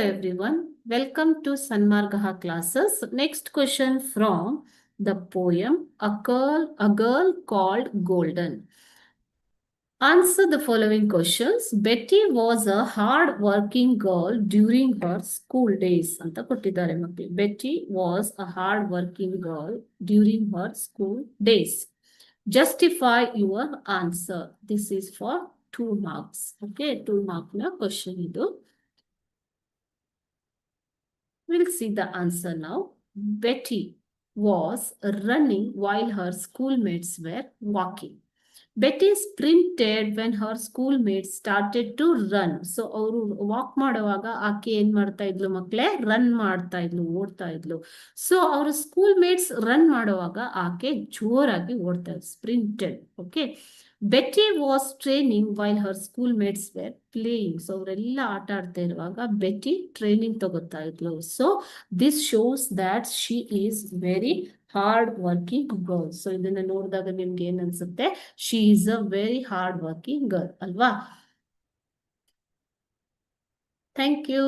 Everyone, welcome to Sanmargaha classes. Next question from the poem A Girl Called Golden. Answer the following questions. Betty was a hard-working girl during her school days. ಅಂತ ಕೊಟ್ಟಿದ್ದಾರೆ ಮಕ್ಕಳು. Betty was a hard-working girl during her school days. Justify your answer. This is for 2 marks. Okay, 2 mark na question ಇದು. We'll see the answer now. Betty was running while her schoolmates were walking. Betty sprinted when her schoolmates started to run. So ಅವರು walk ಮಾಡುವಾಗ ಆಕೆ ಏನ್ ಮಾಡ್ತಾ ಇದ್ಲು ಮಕ್ಕಳೇ, run ಮಾಡ್ತಾ ಇದ್ಲು, ಓಡ್ತಾ ಇದ್ಲು. ಸೊ ಅವ್ರ ಸ್ಕೂಲ್ ಮೇಟ್ಸ್ ರನ್ ಮಾಡುವಾಗ ಆಕೆ ಜೋರಾಗಿ ಓಡ್ತಾ ಇದ್ಲು, sprinted. Okay, Betty was training while her school mates were playing. So ಅವರೆಲ್ಲ ಆಟ ಆಡ್ತಾ ಇರುವಾಗ ಬೆಟಿ ಟ್ರೈನಿಂಗ್ ತಗೋತಾ ಇದ್ಲು. So this shows that she is very hard working girl. So ಇದನ್ನ ನೋಡಿದಾಗ ನಿಮ್ಗೆ ಏನ್ ಅನ್ಸುತ್ತೆ? She is a very hard working girl ಅಲ್ವಾ? Thank you.